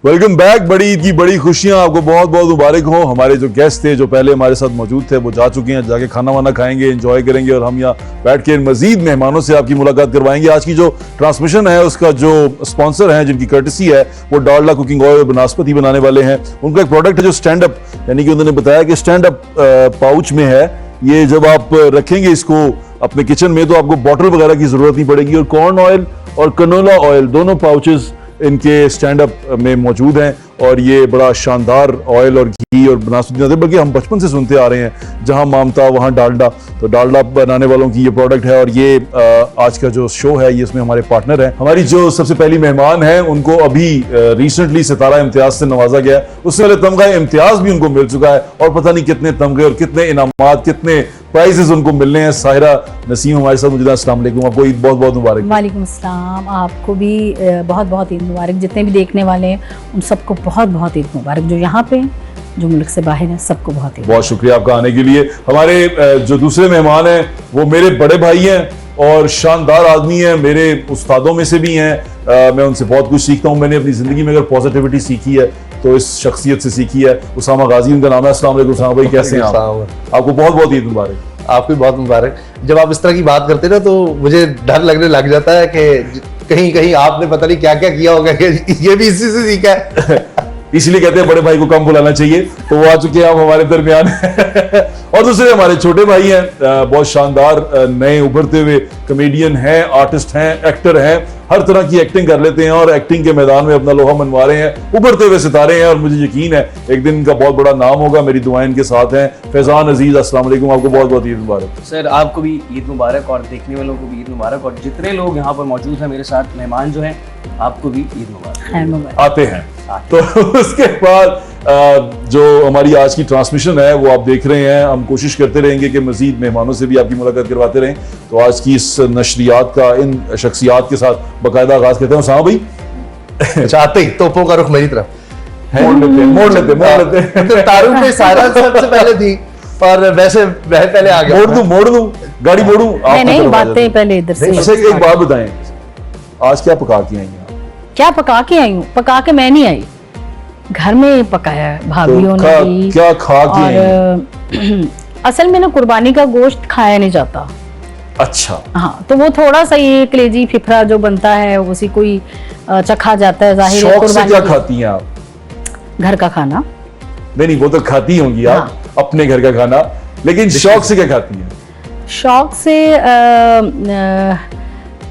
Welcome back. बड़ी ईद की बड़ी खुशियां आपको बहुत बहुत मुबारक हो। हमारे जो गेस्ट थे जो पहले हमारे साथ मौजूद थे वो जा चुके हैं, जाके खाना वाना खाएंगे, एंजॉय करेंगे और हम यहाँ बैठ के मजीद मेहमानों से आपकी मुलाकात करवाएंगे। आज की जो ट्रांसमिशन है उसका जो स्पॉन्सर है, जिनकी कर्टसी है, वो डालडा कुकिंग ऑयल बनास्पति बनाने वाले हैं। उनका एक प्रोडक्ट है जो स्टैंड अप, यानी कि उन्होंने बताया कि स्टैंड अप पाउच में है। ये जब आप रखेंगे इसको अपने किचन में तो आपको बॉटल वगैरह की जरूरत नहीं पड़ेगी। और कॉर्न ऑयल और कनोला ऑयल दोनों पाउचेस इनके स्टैंड अप में मौजूद हैं और ये बड़ा शानदार ऑयल और घी और बनास्पति बनाते हैं। बल्कि हम बचपन से सुनते आ रहे हैं, जहां मामता वहां डालडा, तो डालडा बनाने वालों की ये प्रोडक्ट है। और ये आज का जो शो है ये इसमें हमारे पार्टनर हैं। हमारी जो सबसे पहली मेहमान है उनको अभी रिसेंटली सितारा इम्तियाज से नवाजा गया है। उससे पहले तमगा इम्तियाज भी उनको मिल चुका है और पता नहीं कितने तमगे और कितने इनामात, कितने प्राइजेस उनको मिलने हैं। साहिरा नसीम हमारे साथ मौजूद है। अस्सलाम वालेकुम, आपको ईद बहुत बहुत मुबारक। वालेकुम अस्सलाम, आपको भी बहुत बहुत ईद मुबारक। जितने भी देखने वाले हैं उन सबको बहुत बहुत ईद मुबारक, जो यहाँ पे जो मुल्क से बाहर है सबको बहुत ईद। बहुत शुक्रिया आपका आने के लिए। हमारे जो दूसरे मेहमान हैं वो मेरे बड़े भाई हैं और शानदार आदमी हैं, मेरे उस्तादों में से भी हैं। मैं उनसे बहुत कुछ सीखता हूँ। मैंने अपनी जिंदगी में अगर पॉजिटिविटी सीखी है तो इस शख्सियत से सीखी है। उसामा गाजी उनका नाम है। अस्सलाम वालेकुम उसामा भाई, कैसे हैं आप? आपको बहुत बहुत ईद मुबारक। आपको भी बहुत मुबारक। जब आप इस तरह की बात करते हैं ना तो मुझे डर लगने लग जाता है कि कहीं कहीं आपने पता नहीं क्या क्या किया होगा कि ये भी इसी से सीखा है। इसलिए कहते हैं बड़े भाई को कम बुलाना चाहिए, तो वो आ चुके हैं आप हमारे दरमियान। और दूसरे हमारे छोटे भाई हैं, बहुत शानदार नए उभरते हुए कॉमेडियन हैं, आर्टिस्ट हैं, एक्टर हैं, हर तरह की एक्टिंग कर लेते हैं और एक्टिंग के मैदान में अपना लोहा मनवा रहे हैं, उभरते हुए सितारे हैं और मुझे यकीन है एक दिन इनका बहुत बड़ा नाम होगा। मेरी दुआएं इनके साथ हैं। फैजान अजीज, अस्सलाम वालेकुम, आपको बहुत बहुत ईद मुबारक। सर आपको भी ईद मुबारक और देखने वालों को भी ईद मुबारक, और जितने लोग यहाँ पर मौजूद हैं मेरे साथ मेहमान जो हैं आपको भी ईद मुबारक। आते हैं तो उसके बाद जो हमारी आज की ट्रांसमिशन है वो आप देख रहे हैं। हम कोशिश करते रहेंगे कि मजीद मेहमानों से भी आपकी मुलाकात करवाते रहें। तो आज की इस नशरियात का इन शख्सियात के साथ बाकायदा आगाज करते हैं। साहब भाई चाहते ही तोपों का रुख मेरी तरफ मोड़ लेते तारुफ में सारा सबसे पहले थी और वैसे वह पहले आ गया। मोड़ दूं गाड़ी मोड़ूं? नहीं, बातें पहले इधर से। अच्छा एक बात बताएं, आज क्या पका के आई हैं? क्या पका के आई हूँ? पका के मैं नहीं आई, घर में पकाया है भाभीयों ने भी। क्या खा के आई हैं? असल में ना कुर्बानी का गोश्त खाया नहीं जाता। अच्छा हाँ, तो वो थोड़ा सा ये कलेजी फिफरा जो बनता है उसी कोई चखा जाता है। जाहिर है शौक से क्या खाती हैं आप? घर का खाना। नहीं वो तो खाती होंगी आप अपने घर का खाना, लेकिन शौक से क्या खाती हैं? शौक से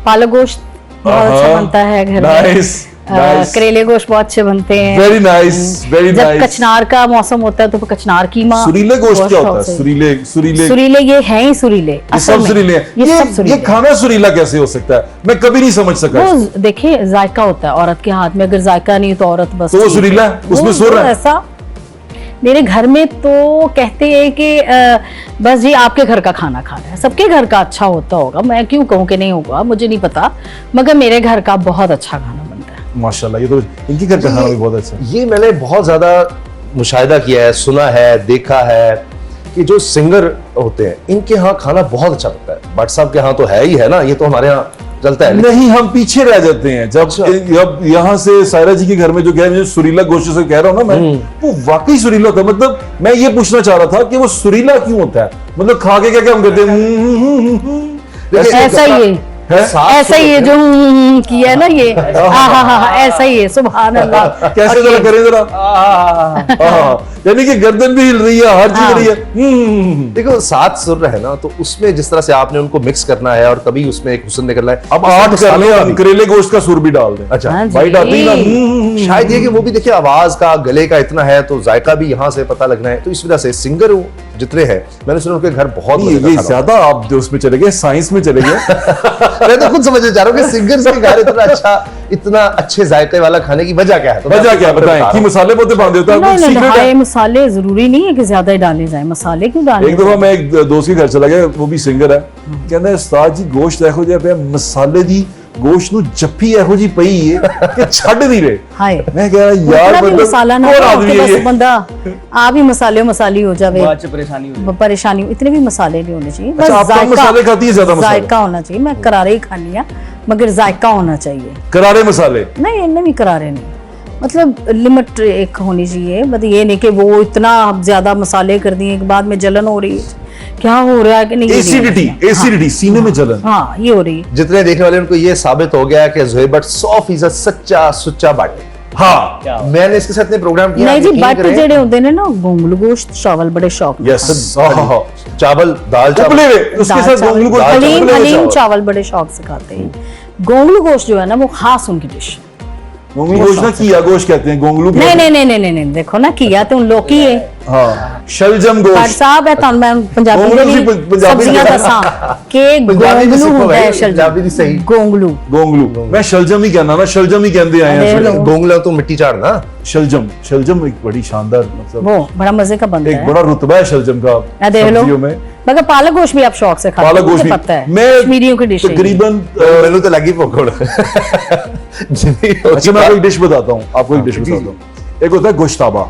पालक गोश्त बहुत अच्छा बनता है घर में। करेले गोश्त बहुत अच्छे बनते हैं। Very nice, very nice. जब कचनार का मौसम होता है तो कचनार कीमा। सुरीले गोश्त क्या होता है? सुरीले ये है ही सुरीले, ये सब सुरीले हैं। ये खाना सुरीला कैसे हो सकता है? मैं कभी नहीं समझ सका। वो देखिए जायका होता है औरत के हाथ में, अगर जायका नहीं तो औरत बस तो वो सुरीला है, उसमें सुर है। ऐसा मेरे घर में तो कहते हैं कि बस जी आपके घर का खाना खाना है। सबके घर का अच्छा होता होगा, मैं क्यों कहूँ कि नहीं होगा, मुझे नहीं पता, मगर मेरे घर का बहुत अच्छा खाना बनता है माशाल्लाह। ये तो इनकी घर का खाना भी बहुत अच्छा है। ये मैंने बहुत ज्यादा मुशाहिदा किया है, सुना है, देखा है कि जो सिंगर होते हैं इनके यहाँ खाना बहुत अच्छा बनता है। भट्ट साहब के यहाँ तो है ही है ना, ये तो हमारे यहाँ चलता है। नहीं, हम पीछे रह जाते हैं। जब यहाँ से सायरा जी के घर में जो कह रहे हैं सुरीला गोश्त से कह रहा हूँ ना मैं, वो वाकई सुरीला होता है। मतलब मैं ये पूछना चाह रहा था कि वो सुरीला क्यों होता है, मतलब खा के क्या हम कहते हैं? ऐसा ही है, ऐसा ही है जो किया है ना ये। हाँ ऐसा ही है। सुभान अल्लाह। कैसे जरा करें जरा। यानी कि गर्दन भी हिल रही है, हर चीज रही है। देखो 7 सुर है ना, तो उसमें जिस तरह से आपने उनको मिक्स करना है और तभी उसमें एक हुस्न निकलना है। अब 8 कर ले, करेले गोश्त का सुर भी डाल दें। अच्छा वाइट आती है ना, शायद ये कि वो भी देखिए आवाज का गले का इतना है तो जायका भी यहाँ से पता लगना है। तो इस वजह से सिंगर जितने हैं मैंने सुना उनके घर बहुत ये ज्यादा आप जो उसमें चले गए, साइंस में चले गए। मैं तो खुद समझने चाह रहा हूँ कि सिंगर्स के घर इतना अच्छे जायके वाला खाने की वजह क्या है? तो वजह क्या बताएं कि मसाले बहुत बांधे होते हैं। मसाले जरूरी नहीं है कि ज्यादा ही डाले जाए। मसाले क्यों डाले? एक दफा मैं एक दोस्त के घर चला गया, वो भी सिंगर है, कहता है उस्ताद जी गोश्त एहो जिहा पे मसाले दी गोश्त नु जप्पी एहो जी पई है कि छड़ नहीं रहे। हाय मैं कह रहा यार मतलब मसाला ना बस बंदा आप ही मसाली हो जावे, बाद से परेशानी इतने भी मसाले नहीं होने चाहिए। बस आप कम मसाले खाती है, ज्यादा मसाले? जायका होना चाहिए। मैं करारे ही खानी है मगर जायका होना चाहिए। करारे मसाले नहीं, इनमें भी करारे नहीं। मतलब लिमिट एक होनी चाहिए, मतलब ये नहीं कि वो इतना ज्यादा मसाले कर दिए कि बाद में जलन हो रही है, क्या हो रहा है कि नहीं, ये नहीं होना चाहिए। एसिडिटी सीने में जलन। हाँ ये हो रही है। जितने देखने वाले उनको ये साबित हो गया कि ज़ोहेब भट्ट 100% सच्चा सुच्चा बट। हाँ क्या मैंने इसके साथ ने प्रोग्राम किया, नहीं जी, यकीन बट करें। जेडे होंदे ने ना गोंगलू गोश्त चावल बड़े शौक नाल यस चावल, दाल चावल, उपले हुए, उसके दाल साथ चावल, गोंगलू को हलीम उपले हुए हलीम चावल। चावल बड़े शौक से खाते हैं। गोंगलू गोश्त जो है ना वो खास उनकी डिश है। गोंगलू गोश्त ना किया गोश्त कहते हैं, गोंगलू नहीं नहीं नहीं नहीं नहीं देखो ना किया तो उन लोग की है। हाँ शलजम पर गोश्त। साहब है तान मैं पंजाबी गोंगलू दे सी भी पंजाबी सब्जियां दी दसा के पंजाबी दी गोंगलू सिखो होता है, भाई, पंजाबी दी सही। गोंगलू गोंगलू मैं शलजम ही कहना ना, शलजम ही कहते आए देख हैं। लो। गोंगला तो मिट्टी झाड़ना। शलजम शलजम एक बड़ी शानदार मतलब वो बड़ा मजे का बनता एक है। बड़ा रुतबा है शलजम का आ देख लो। सब्जियों में। मगर पालक गोश्त भी आप शौक से खाते पालक हो, गोश्त मुझे भी पता है मैं कश्मीरियों की डिश है ये। तकरीबन मैंने तो लगी पकड़। अच्छा मैं आपको एक डिश बताता हूँ, आपको एक डिश जी, बताता हूँ। एक होता है गोश्ताबा।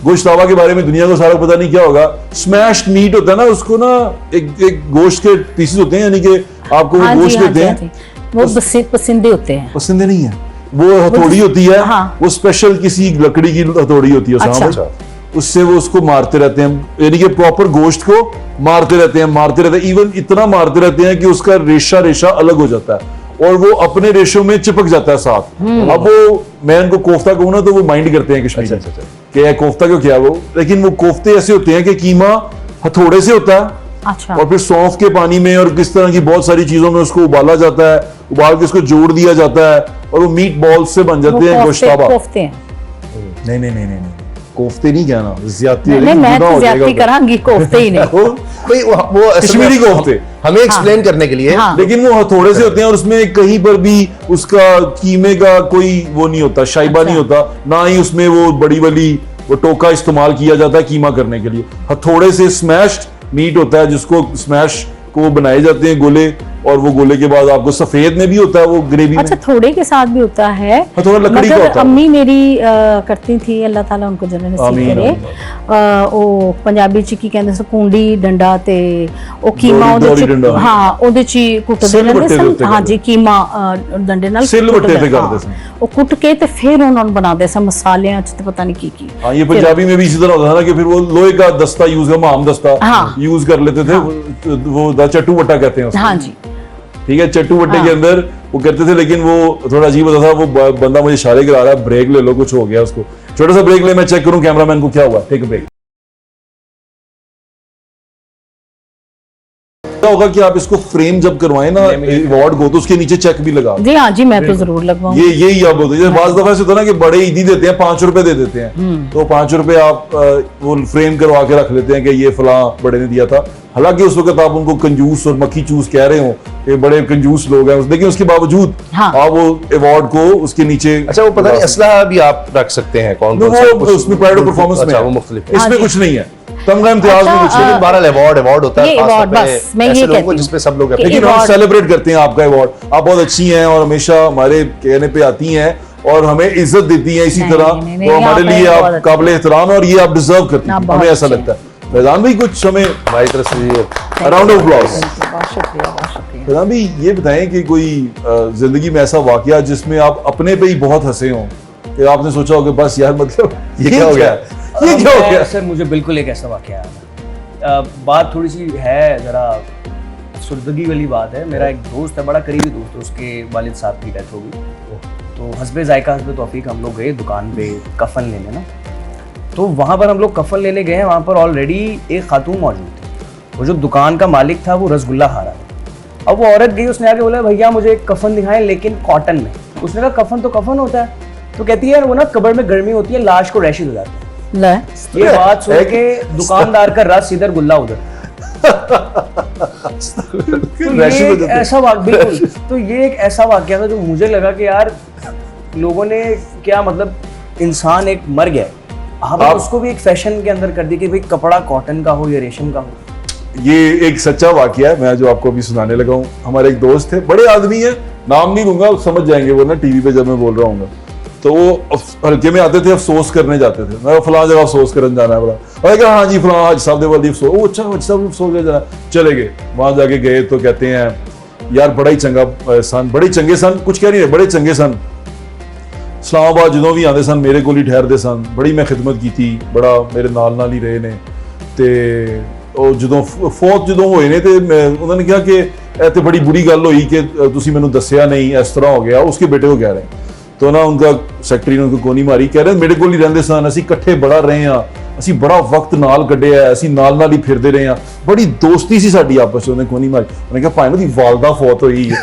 गोश्ताबा के बारे में दुनिया को सारा पता नहीं क्या होगा। स्मैश्ड मीट होता है ना, उसको ना एक गोश्त के पीसेस होते हैं, यानी कि आपको वो हाँ जी, गोश्त हाँ देते जी, हैं, हाँ जी। वो पसंदे होते हैं। पसंद नहीं है, वो हथौड़ी होती है, हाँ। वो स्पेशल किसी लकड़ी की हथौड़ी होती है अच्छा। सामने, उससे वो उसको मारते रहते हैं, यानी कि प्रॉपर गोश्त को मारते रहते हैं, इवन इतना मारते रहते हैं कि उसका रेशा रेशा अलग हो जाता है और वो अपने रेशों में चिपक जाता है साथ। अब वो मैं उनको कोफ्ता कहूँ ना तो वो माइंड करते हैं कश्मीरी अच्छा, अच्छा, कि ये कोफ्ता क्यों किया वो, लेकिन वो कोफ्ते ऐसे होते हैं कि कीमा हथौड़े से होता है अच्छा और फिर सौंफ के पानी में और किस तरह की बहुत सारी चीजों में उसको उबाला जाता है, उबाल के उसको जोड़ दिया जाता है और वो मीट बॉल्स से बन जाते हैं गोश्ताबा। कोफ्ते हैं। नहीं नहीं नहीं नहीं नहीं, कोफ्ते नहीं कहना, ज्यादती नहीं मैं तो ज्यादती करांगी, कोफ्ते ही नहीं। कोई वो असल कश्मीरी में कोफ्ते। हमें एक्सप्लेन करने के लिए। हाँ। लेकिन वो हथौड़े से होते हैं और उसमें कहीं पर भी उसका कीमे का कोई वो नहीं होता, शाइबा अच्छा। नहीं होता, ना ही उसमें वो बड़ी वाली वो टोका इस्तेमाल किया जाता है कीमा करने के लिए। हथौड़े से स्मैश्ड मीट होता है जिसको स्मैश को बनाए जाते हैं गोले, और वो गोले के बाद आपको सफेद में भी होता है वो ग्रेवी अच्छा में। थोड़े के साथ भी होता है, थोड़ा लकड़ी का मगर होता है। अम्मी मेरी करती थी, अल्लाह ताला उनको जन्नत नसीब आमीन, करे। आमीन। ਉਹ ਪੰਜਾਬੀ ਚ ਕੀ ਕਹਿੰਦੇ ਸੀ ਕੁੰਡੀ ਡੰਡਾ ਤੇ ਉਹ ਕੀਮਾ ਦੌੜੀ ਉਹਦੇ ਡੰਡਾ। ਚ ਹਾਂ ਉਹਦੇ ਚ ਹੀ ਕੁੱਟਦੇ ਸਿਲ ਰਹਿੰਦੇ ਵੱਟੇ ਦੇ ਸਨ। ਉੱਤੇ ਹਾਂ ਜੀ ਕੀਮਾ ਡੰਡੇ ਨਾਲ ਸਿਲ ਵੱਟੇ ਕੁੱਟਦੇ, ਤੇ ਕਰਦੇ ਹਾਂ। ਸਨ। ਉਹ ਕੁੱਟ ਕੇ ਤੇ ਫਿਰ ਉਹਨਾਂ ਨੂੰ ਬਣਾਉਂਦੇ ਸਨ ਮਸਾਲਿਆਂ ਚ ਤੇ ਪਤਾ ਨਹੀਂ ਕੀ ਕੀ। हाँ, ये पंजाबी में भी इसी तरह होता था ना कि फिर वो लोहे का दस्ता यूज कर, माम दस्ता हाँ। यूज कर लेते थे, वो चट्टू वट्टा कहते हैं उसको। हाँ जी ठीक है, चट्टू वट्टे हाँ। के अंदर वो करते थे, लेकिन वो थोड़ा अजीब होता था। वो बंदा मुझे इशारे करा रहा है, ब्रेक ले लो, कुछ हो गया उसको, छोटा सा ब्रेक ले, मैं चेक करूं कैमरामैन को क्या हुआ, टेक ब्रेक। क्या होगा कि आप इसको फ्रेम जब करवाएं ना अवार्ड को, तो उसके नीचे चेक भी लगा जी हाँ जी मैं तो जरूर लगवाऊंगी। ये यही आप बोलते हैं। बाज दफा से होता है ना कि बड़े ईदी देते हैं, 5 रुपए दे देते हैं, तो 5 रुपए आप वो फ्रेम करवा के रख लेते हैं कि ये फलां बड़े ने दिया था। हालांकि उस वक्त आप उनको कंजूस और मक्खी चूस कह रहे हो कि बड़े कंजूस लोग हैं, लेकिन उसके बावजूद हाँ। आप वो अवार्ड को उसके नीचे। अच्छा वो पता नहीं असला भी आप रख सकते हैं कौन कौन सा? वो उसमें प्राइड ऑफ परफॉर्मेंस में अच्छा है। वो मुख्तलिफ है। हाँ इसमें जी। कुछ नहीं है, तमगा इम्तियाज में अच्छा, कुछ नहीं है। लेकिन बहरहाल अवार्ड होता है ये खास award तौर पे बस, मैं ऐसे ये लोगों कहती को हूँ जिसपे सब लोग कि लेकिन हम award- सेलिब्रेट करते हैं आपका अवार्ड। आप बहुत अच्छी हैं और हमेशा हमारे कहने पे आती हैं और हमें इज्जत देती हैं इसी नहीं, तरह, नहीं, नहीं, तो नहीं, हमारे आप लिए बहुत आप अच्छे काबिल एहतराम हैं और ये आप डिजर्व करती आप हैं, बहुत हमें ऐसा अच्छे लगता है। फैजान भाई कुछ हमें हमारी तरफ से ये राउंड ऑफ अप्लॉज। बहुत शुक्रिया बहुत शुक्रिया। फैजान भाई ये बताएं कि कोई जिंदगी में ऐसा वाकया जिसमें आप अपने पे ही बहुत हंसे हों कि आपने सोचा हो कि बस यार मतलब ये क्या हो गया? ये क्या हो गया? सर मुझे बिल्कुल एक ऐसा वाकया याद है। बात थोड़ी सी है जरा सुर्दगी वाली बात है। मेरा एक दोस्त है, बड़ा करीबी दोस्त है, उसके वालिद साहब की डेथ हो गई, तो हस्बे जायका हस्बे तौफीक हम लोग गए दुकान पे कफन लेने ना। तो वहाँ पर हम लोग कफन लेने गए हैं, वहाँ पर ऑलरेडी एक खातून मौजूद थी। वो जो दुकान का मालिक था वो रसगुल्ला खा रहा था। अब वो औरत गई, उसने आके बोला भैया मुझे एक कफन दिखाएं लेकिन कॉटन में। उसने कहा कफन तो कफन होता है। तो कहती है वो ना कब्र में गर्मी होती है, लाश को रैशेज हो जाते हैं। ले ये बात सुन के दुकानदार का रस इधर गुल्ला उधर। तो रैशेज ये हो एक जाते हैं। ऐसा बिल्कुल, तो ये एक ऐसा वाकया था जो मुझे लगा कि यार लोगों ने क्या मतलब, इंसान एक मर गया है, आपने उसको भी एक फैशन के अंदर कर दी कि भाई कपड़ा कॉटन का हो या रेशम का हो। ये एक सच्चा वाकया है, मैं जो आपको अभी सुनाने लगा हूँ। हमारे एक दोस्त थे, बड़े आदमी है, नाम नहीं लूंगा, समझ जाएंगे वो ना टीवी पे जब मैं बोल रहा हूँ। तो वो हल्के में आते थे, अफसोस करने जाते थे। मैं फलां जगह अफसोस करने जाना है, बोला कहा हाँ जी फलां हाजी साहब वाली अफसोस। ओ अच्छा हाजी साहब अफसोस करने जाना, चले गए। वहां जाके गए तो कहते हैं यार बड़ा ही चंगा सन, बड़े चंगे सन, कुछ कह नहीं रहे, बड़े चंगे सन। इस्लामाबाद ਜਦੋਂ ਵੀ ਆਉਂਦੇ ਸਨ ਮੇਰੇ ਕੋਲ ਹੀ ਠਹਿਰਦੇ ਸਨ, ਬੜੀ ਮੈਂ ਖਿਦਮਤ ਕੀਤੀ, ਬੜਾ ਮੇਰੇ ਨਾਲ ਹੀ ਰਹੇ ਨੇ। ਤੇ ਉਹ ਜਦੋਂ ਫੌਤ ਜਦੋਂ ਹੋਏ ਨੇ ਤੇ ਉਹਨਾਂ ਨੇ ਕਿਹਾ ਕਿ ਇਹ ਤੇ ਬੜੀ ਬੁਰੀ ਗੱਲ ਹੋਈ ਕਿ ਤੁਸੀਂ ਮੈਨੂੰ ਦੱਸਿਆ ਨਹੀਂ, ਇਸ ਤਰ੍ਹਾਂ ਹੋ ਗਿਆ। ਉਸਕੇ ਬੇਟੇ को कह रहे हैं तो ना उनका सेक्रेटरी ने उनको गोनी मारी, कह रहे मेरे कोल ही रहंदे सन, ਅਸੀਂ ਇਕੱਠੇ ਬੜਾ ਰਹੇ ਆ, ਅਸੀਂ ਬੜਾ ਵਕਤ ਨਾਲ ਕੱਢਿਆ, ਅਸੀਂ ਨਾਲ ਹੀ ਫਿਰਦੇ ਰਹੇ ਆ, ਬੜੀ ਦੋਸਤੀ ਸੀ ਸਾਡੀ ਆਪਸ ਵਿੱਚ। ਉਹਨੇ ਗੋਨੀ ਮਾਰੀ, ਉਹਨੇ ਕਿਹਾ ਭਾਈ ਉਹਦੀ ਵਾਲਦਾ ਫੌਤ ਹੋਈ ਹੈ।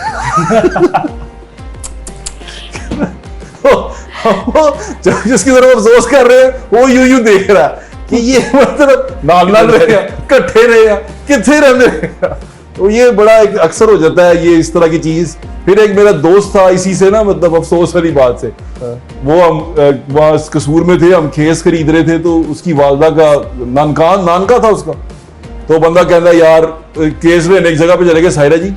जिसकी तरफ अफसोस कर रहे हैं वो यूं देख रहा है कि ये मतलब नाल रहे हैं, इकट्ठे रहे हैं, कितने रहते हैं। तो ये बड़ा एक अक्सर हो जाता है ये इस तरह की चीज। फिर एक मेरा दोस्त था, इसी से ना मतलब अफसोस वाली बात से, वो हम वहाँ कसूर में थे, हम खेस खरीद रहे थे, तो उसकी वालदा का नानका था उसका। तो बंदा कहता है यार केस लेने एक जगह पे चले गए, साहिरा जी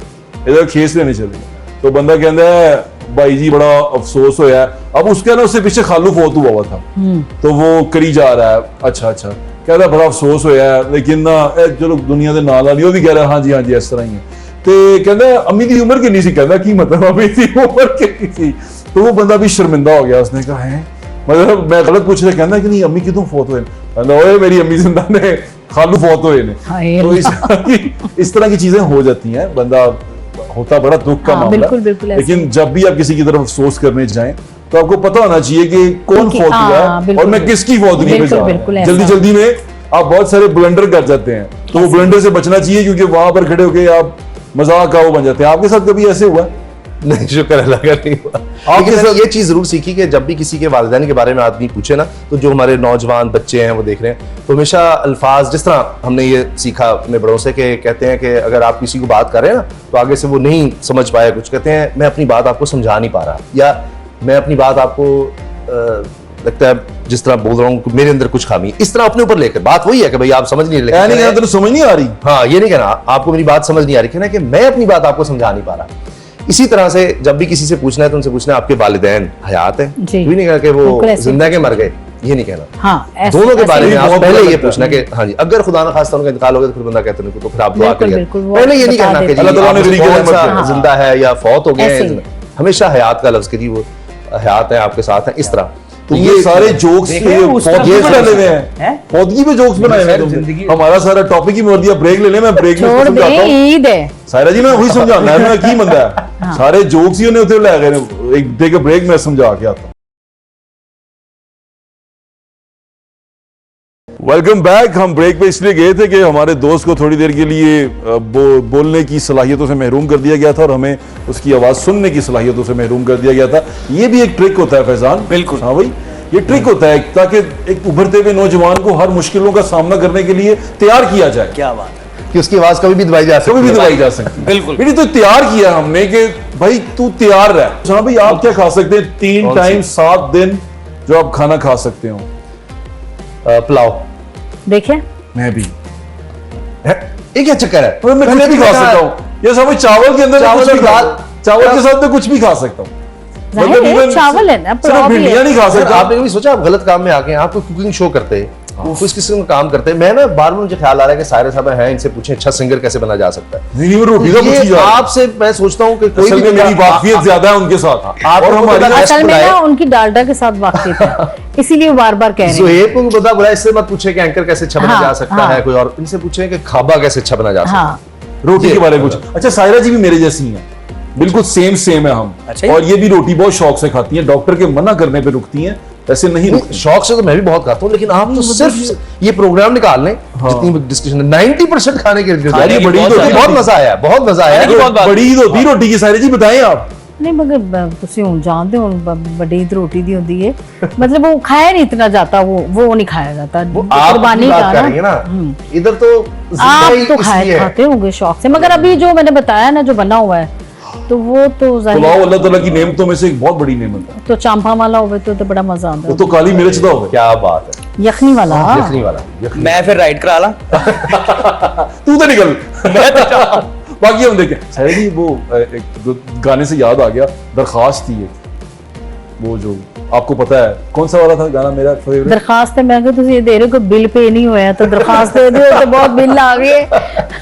इधर खेस लेने चले गए। तो बंदा कहता है भाई जी बड़ा अफसोस होया है। अब उसके ना उससे पीछे खालू फौत हुआ था, तो वो करी जा रहा है, अच्छा कहता बड़ा अफसोस होया है, लेकिन ना चलो दुनिया के नाल वो भी कह रहा है हाँ जी इस तरह ही है। तो कहता अम्मी की उम्र कितनी सी, कहता की मतलब अम्मी की उम्र कितनी सी। तो वो बंदा भी शर्मिंदा हो गया, उसने कहा है मतलब मैं गलत पूछ रहा, कहना कि नहीं अम्मी कितों फौत हुए, कहता मेरी अम्मी जिंदा ने, खालू फौत हुए ने। तो इस तरह की चीजें हो जाती हैं, बंदा होता बड़ा दुख का मामला। बिल्कुल लेकिन जब भी आप किसी की तरफ अफसोस करने जाएं तो आपको पता होना चाहिए कि कौन फौत हुआ है और मैं किसकी फौतगी पे जा रहा हूं। जल्दी में आप बहुत सारे ब्लंडर कर जाते हैं, तो वो ब्लंडर से बचना चाहिए, क्योंकि वहां पर खड़े होकर आप मजाक का वो बन जाते हैं। आपके साथ कभी ऐसे हुआ? नहीं, शुक्र अल्लाह का नहीं हुआ। आपके साथ ये चीज जरूर सीखी कि जब भी किसी के वालिदैन के बारे में आदमी पूछे ना, तो जो हमारे नौजवान बच्चे हैं वो देख रहे हैं, तो हमेशा अल्फाज, जिस तरह हमने ये सीखा अपने बड़ों से कि कहते हैं कि अगर आप किसी को बात कर रहे हैं ना, तो आगे से वो नहीं समझ पाया कुछ, कहते हैं मैं अपनी बात आपको समझा नहीं पा रहा, या मैं अपनी बात आपको लगता है जिस तरह बोल रहा हूँ मेरे अंदर कुछ खामी, इस तरह अपने ऊपर लेकर। बात वही है कि भाई आप समझ नहीं रहे, तो समझ नहीं आ रही। हाँ, ये नहीं कहना आपको मेरी बात समझ नहीं आ रही, कहना कि मैं अपनी बात आपको समझा नहीं पा रहा। इसी तरह से जब भी किसी से पूछना है तो उनसे पूछना है आपके वालिदैन हयात है, कोई नहीं कहना कि वो जिंदा के मर गए, ये नहीं कहना। हाँ, दोनों के बारे में आप पहले ये पूछना कि हाँ जी अगर खुदा ना खास्ता उनका इंतकाल हो गया तो फिर बंदा कहते हैं तो फिर आप दुआ करिए। पहले ये नहीं कहना कि अल्लाह ताला ने जिंदा है या फौत हो गए, हमेशा हयात का लफ्ज करिए, वो हयात है आपके साथ है, इस तरह। तो ये सारे जोक्स फौतगी पे डाले हुए हैं, फौतगी पे जोक्स बनाए हुए हैं। हमारा सारा टॉपिक ही मोड़ दिया, ब्रेक ले ले, मैं ब्रेक में समझाता हूं। ईद है सायरा जी, मैं वही समझाना है, मैं की बंदा है, सारे जोक्स ही उन्हें उधर ले गए, एक दे के ब्रेक में समझा के आता हूं। Welcome back. हम ब्रेक पे इसलिए गए थे कि हमारे दोस्त को थोड़ी देर के लिए बोलने की सलाहियतों से महरूम कर दिया गया था और हमें उसकी आवाज़ सुनने की सलाहियतों से महरूम कर दिया गया था। ये भी एक ट्रिक होता है फैजान। बिल्कुल। हाँ भाई, ये ट्रिक होता है ताकि एक उभरते हुए नौजवान को हर मुश्किलों का सामना करने के लिए तैयार किया जाए। क्या बात है कि उसकी आवाज़ कभी भी दबाई जा सकती है, कभी भी दबाई जा सकती है। बिल्कुल। बेटी तो तैयार किया हमने कि भाई तू तैयार रह। हाँ भाई, आप क्या खा सकते हैं 3 टाइम 7 दिन जो आप खाना खा सकते हो? पुलाव। देखिए मैं भी, ये क्या चक्कर है? मैं कुछ भी खा सकता हूँ, ये सब चावल के अंदर चावल के साथ मैं कुछ भी खा सकता हूँ। जाहिर है, चावल है ना, पुलाव भी है। भिंडियां नहीं खा सकता। आपने कभी सोचा आप गलत काम में आके आप कोई कुकिंग शो करते हैं, कुछ किस्म का काम करते हैं, मैं ना बार बार मुझे ख्याल आ रहा है कि सारे साहब हैं, इनसे पूछें अच्छा सिंगर कैसे बना जा सकता है। नहीं, वो रोटी का पूछी जा आपसे मैं सोचता हूँ कि कोई भी मेरी वाकफियत ज्यादा है उनके साथ, और हमारी असल में ना उनकी डालडा के साथ वाकफियत है, इसीलिए बार बार कह रहे हैं। ज़ुहैब को बंदा बुलाए, इससे मत पूछे कि एंकर कैसे अच्छा बना जा सकता है कोई, और इनसे पूछे कि खाबा कैसे अच्छा बना जा सकता है। रोटी के बारे में पूछा। अच्छा, सायरा जी भी मेरे जैसी हैं, बिल्कुल सेम है हम। अच्छा, और ये भी रोटी बहुत शौक से खाती हैं, डॉक्टर के मना करने पे रुकती हैं, ऐसे नहीं रुकती। शौक से तो मैं भी बहुत खाता हूँ, लेकिन आप तो सिर्फ ये प्रोग्राम निकाल लें, जितनी डिस्कशन 90% खाने के लिए बड़ी बहुत मजा आया, बहुत मजा आया। बड़ी ईद होती रोटी की, सायरा जी बताएं आप। नहीं मगर तुसी हुन जानते हो बड़ी ईद रोटी दी होती है, मतलब वो खाया नहीं इतना जाता, वो नहीं खाया जाता, कुर्बानी का ना। इधर तो आप तो खाते होंगे शौक से, मगर अभी जो मैंने बताया ना जो बना हुआ है तो वो तो पुलाव अल्लाह ताला की नेमतों में से एक बहुत बड़ी नेमत है। तो चांपा वाला होवे तो बड़ा मजा आता है। वो तो काली मिर्च दा होवे। क्या बात है। यखनी वाला। मैं फिर राइड करा ला। तू तो निकल। बाकी हम देखें। सायरा जी, वो एक गाने से याद आ गया, दरखास्त थी एक, वो जो आपको पता है कौन सा वाला था गाना मेरा फेवरेट? दरखास्त है, मैं तुम ये दे रहे हो कि बिल पे नहीं हुआ तो दरखास्त दे दो, तो बहुत बिल आ गए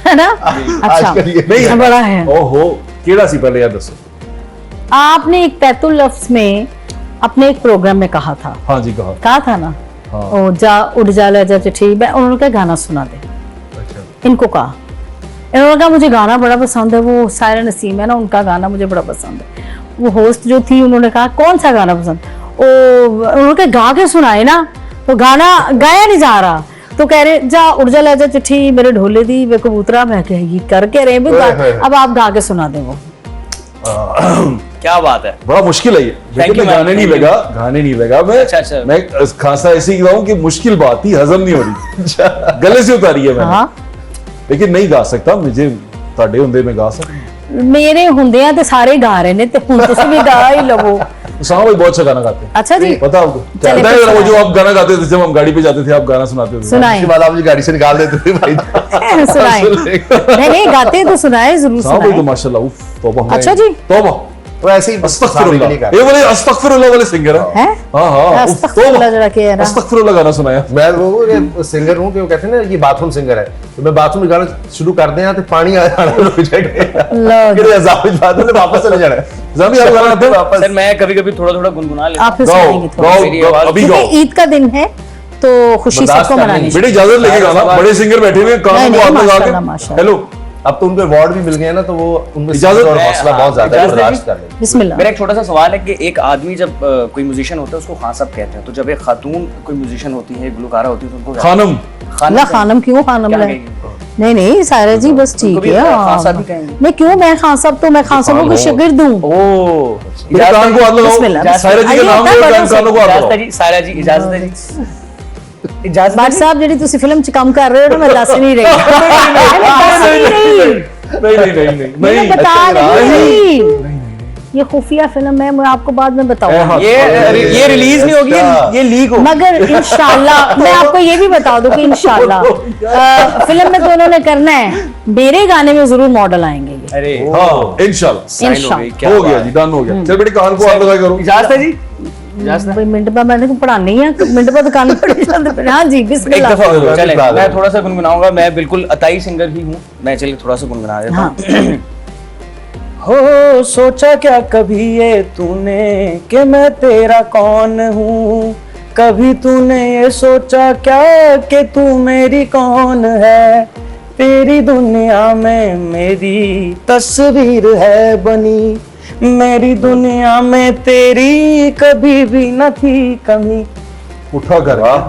है ना। अच्छा, नहीं बड़ा है। ओहो, केड़ा सी पहले याद दसो। आपने एक तैतुल लफ्ज में अपने एक प्रोग्राम में कहा था हाँ जी, कहा था ना, हाँ। ओ जा उड़ जा ले जा चिट्ठी, उन्होंने कहा गाना सुना दे, अच्छा इनको कहा, इन्होंने कहा मुझे गाना बड़ा पसंद है, वो सायरा नसीम है ना, उनका गाना मुझे बड़ा पसंद है। वो होस्ट जो थी उन्होंने कहा कौन सा गाना पसंद, उन्होंने कहा गा के सुनाए ना, तो गाना गाया नहीं जा रहा, तो कह रहे जा उड़ जा ले जा चिट्ठी मेरे ढोले दी वे कबूतरा, मैं कह करके रहे अब आप गा के सुना दे। वो क्या बात है, बड़ा मुश्किल है ये, Thank देखिए you, मैं man. गाने नहीं लगा मैं। अच्छा। मैं खासा ऐसे ही गाऊं कि मुश्किल बात ही हजम नहीं हो रही, गले से उतारी है मैंने, हाँ लेकिन नहीं गा सकता, मुझे ਤੁਹਾਡੇ ਹੁੰਦੇ मैं गा सकता। मेरे ਹੁੰਦਿਆਂ ਤੇ ਸਾਰੇ ਗਾ ਰਹੇ ਨੇ ਤੇ ਹੁਣ ਤੁਸੀਂ ਵੀ गा ही लवो। उसामा भाई बहुत अच्छा गाना गाते हैं, अच्छा जी, पता आपको क्या चलिए आता है? फिर वो जो सुनाएं। आप गाना गाते थे जब हम गाड़ी पे जाते थे, आप गाना सुनाते थे, सुनाएं उसके बाद आप मुझे गाड़ी से निकाल देते थे भाई। सुनाएं, नहीं गाते तो सुनाए जरूर उसामा भाई तो सुनाए। माशाल्लाह उफ, तौबा। अच्छा जी। तौबा, वो ऐसे ही अस्तगफिरुल्लाह, साबिक ये वाले अस्तगफिरुल्लाह वाले सिंगर हैं। हैं? हाँ हाँ, उफ, अस्तगफिरुल्लाह जरा के यार। अस्तगफिरुल्लाह गाना सुनाया। मैं वो सिंगर हूँ कि वो कहते हैं ना ये बाथरूम सिंगर है, तो मैं बाथरूम में गाना शुरू कर दें तो पानी आना रुक जाएगा, लो जी। फिर अजाब में वापस चले जाना है। जामी आप गाना गाते हो? वापस सर मैं कभी कभी थोड़ा थोड़ा गुनगुना लेता आप फिर गाओ सुनाएंगे थोड़ा, गाओ मेरी गाओ, आवाज- अभी गाओ। क्योंकि ईद का दिन है तो खुशी बर्दाश्त सबको करनी मनानी बेटे इजाजत लेके गाना, बड़े सिंगर बैठे हुए हैं, कानों नहीं, को हाथ नहीं, लगा माशाल्लाह, के माशाल्लाह। हेलो। अब तो उनको अवार्ड भी मिल गए ना, तो वो उनमें इजाजत और है, हौसला बहुत ज्यादा है, इजाजत है बर्दाश्त जी। कर लेंगे। बिस्मिल्लाह। मेरा एक छोटा सा सवाल है कि एक आदमी जब कोई म्यूजिशियन होता है उसको खान साहब कहते हैं, तो जब एक खातून कोई म्यूजिशियन होती है, गुलकारा होती है, तो उनको क्या- खानम अल्लाह खानम क्यों खानम क्या है? कहेंगे? नहीं नहीं सायरा जी बस उनको ठीक भी है। खान साहब ही कहेंगे। मैं क्यों, मैं खान साहब तो मैं खान साहब की शागिर्द हूँ। ओ मेरे कान को हाथ लगाओ, बिस्मिल्लाह। सायरा जी के आइए, नाम इतना ले बड़ों से- कानों को हाथ इजाजत लगाओ। है जी, सायरा जी इजाजत है जी, इजाजत है बाट जी। साहब जी तुसी फिल्म च काम कर रहे हो ना, मैं दस नहीं रही, मैं दस नहीं रही, नहीं मैं नहीं, बता अच्छा, रही हूँ। ये खुफिया फिल्म है, मैं आपको बाद में बताऊंगा। ये रिलीज नहीं होगी, ये लीक हो। मगर इंशाल्लाह मैं आपको ये भी बता दूं कि इंशाल्लाह फिल्म में तो उन्होंने करना है, मेरे गाने में जरूर मॉडल आएंगे ये। अरे हाँ इंशाल्लाह साइन हो गई, क्या हो गया बात जी, है। डन हो गया। चल बेटे कान को हाथ लगा करो। इजाजत है जी, इजाजत है। भाई मिनट बाद मैंने पढ़ानी है, मिनट बाद कान पढ़ जाते। हाँ जी एक बिस्मिल्लाह। दफा चले, बिस्मिल्लाह। मैं थोड़ा सा गुनगुनाऊंगा, मैं बिल्कुल अताई सिंगर ही हूँ, मैं चलिए थोड़ा सा गुनगुना देता हाँ। हूँ। हो सोचा क्या कभी ये तूने कि मैं तेरा कौन हूँ, कभी तूने ये सोचा क्या कि तू मेरी कौन है, तेरी दुनिया में मेरी तस्वीर है बनी, मेरी दुनिया में तेरी कभी भी न थी कमी। उठा कर वाह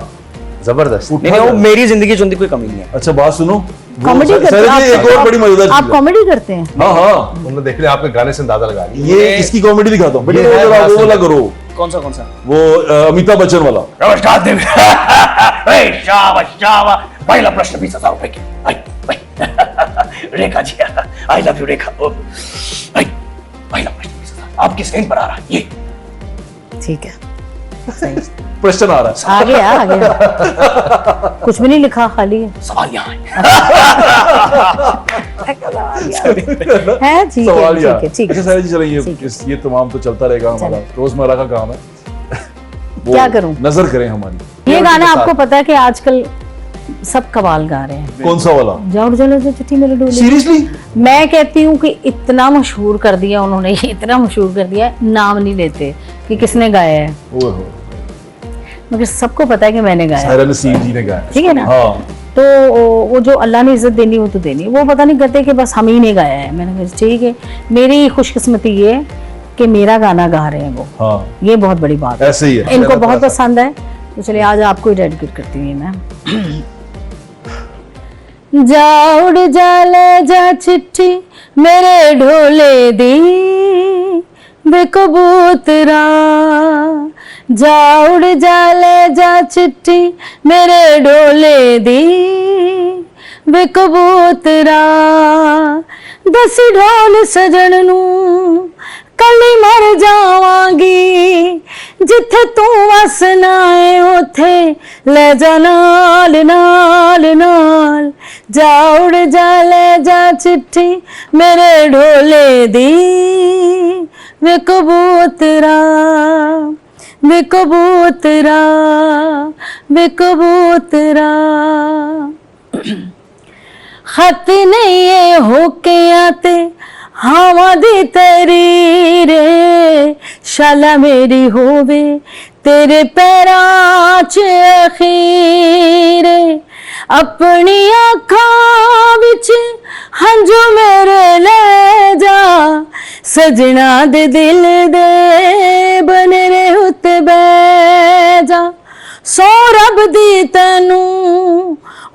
जबरदस्त। नहीं वो मेरी जिंदगी चुंदी कोई कमी नहीं है। अच्छा बात सुनो, कॉमेडी करते सायरा जी एक और बड़ी मजेदार हैं आप? चीज है। कॉमेडी करते हैं? हाँ हाँ, उन्होंने देख लिया आपके गाने से अंदाजा लगा लिया। ये इसकी कॉमेडी दिखाता हूँ बेटे, ये वो है जरा वो बात वाला करो, कौन सा वो अमिताभ बच्चन वाला। नमस्कार देवी। शाबाश शाबाश, पहला प्रश्न 20,000 रुपए की। Rekha ji, I love you रेखा। पहला प्रश्न 20,000 आपकी स्क्रीन पर आ रहा है, ये ठीक है, सही। प्रश्न आ रहा आ गया कुछ भी नहीं लिखा, खाली है। सवाल यहाँ है। है ठीक सवाल है, यार। ठीक है, ठीक अच्छा है। सायरा जी चलिए, ठीक है। ये तमाम तो चलता रहेगा, हमारा रोजमर्रा का काम है। वो क्या करूं? नजर करें हमारी। ये गाना आपको पता है कि आजकल सब कवाल गा रहे हैं। कौन सा वाला? जाओ चलो जो चिट्ठी मेरे डोले। सीरियसली? मैं कहती हूँ कि इतना मशहूर कर दिया उन्होंने, ये इतना मशहूर कर दिया, नाम नहीं लेते कि किसने गाया है, ओए हो, मगर सबको पता है कि मैंने गाया है। सायरा नसीम जी ने गाया। ठीक है ना? हाँ तो वो जो अल्लाह ने इज्जत देनी वो तो देनी, वो पता नहीं करते कि बस हम ही ने गाया है। मैंने कहा ठीक है, मेरी खुशकिस्मती ये है कि मेरा गाना गा रहे हैं वो, हाँ, ये बहुत बड़ी बात है। ऐसे ही है। इनको बहुत पसंद है, तो चलिए आज आपको ही डेडिकेट करती हूँ मैं। जा उड़ जा ले जा चिट्ठी मेरे ढोले दी वे कबूतरा, जा उड़ जा ले जा चिट्ठी मेरे ढोले दी वे कबूतरा, दस ढोल सजन नू कली मर जावांगी, जिथे तू वसना है उथे ले जा नाल नाल नाल, जा उड़ जा ले जा चिट्ठी मेरे ढोले दी वे कबूतरा, वे कबूतरा, वे कबूतरा। खत नहीं ये होके आते हावा दी तेरी रे शाला मेरी होवे तेरे पैरां च अखीरे अपनी अखां विच हंजू मेरे ले जा सजना दे दिल दे बने रे उत्ते बै जा सो रब दी तैनू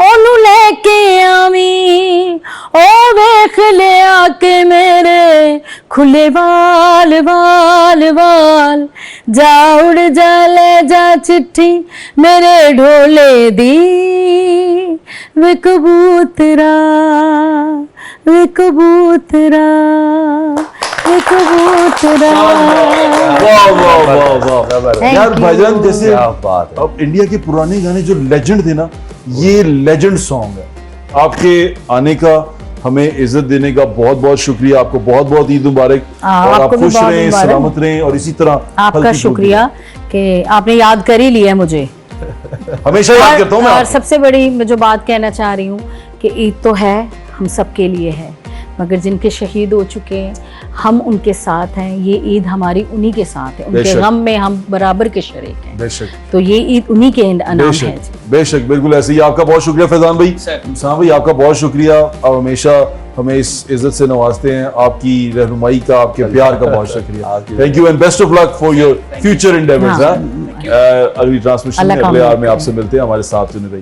ओनू लेके आवी ओ वेख लिया के मेरे खुले वाल वाल वाल जा उड़ जा ले जा चिट्ठी मेरे ढोले दी वे कबूतरा वे कबूतरा वे कबूतरा। वाह वाह वाह वाह Thank यार you. भाईजान जैसे क्या बात है। अब इंडिया के पुराने गाने जो लेजेंड थे ना, ये लेजेंड सॉन्ग है। आपके आने का, हमें इज्जत देने का बहुत बहुत शुक्रिया। आपको बहुत बहुत ईद मुबारक और आप आपको भी खुश बहुत रहें, मुबारक। सलामत रहें और इसी तरह आपका हल्की शुक्रिया कि आपने याद कर ही लिया मुझे। फुल्की। हमेशा याद करता हूँ मैं और आपको। सबसे बड़ी मैं जो बात कहना चाह रही हूँ कि ईद तो है, हम सबके लिए है, मगर जिनके शहीद हो चुके हैं हम उनके साथ हैं। ये ईद हमारी उन्हीं के साथ है, उनके बेशक। गम में हम बराबर के शरीक हैं। बेशक तो ये ईद उन्हीं के इनाम है बेशक जी। बेशक बिल्कुल ऐसे ही। आपका बहुत शुक्रिया फैजान भाई। सर। साहब भाई आपका बहुत शुक्रिया। आप हमेशा हमें इस इज्जत से नवाजते हैं। आपकी रहनुमाई का, आपके प्यार का बहुत शुक्रिया। Thank you and best of luck for your future endeavours. हाँ। अगली ट्रांसमिशन में अल्लाह का अगले अमल आवर में करे। आपसे मिलते हैं। हमारे साथ जुड़े रहिए।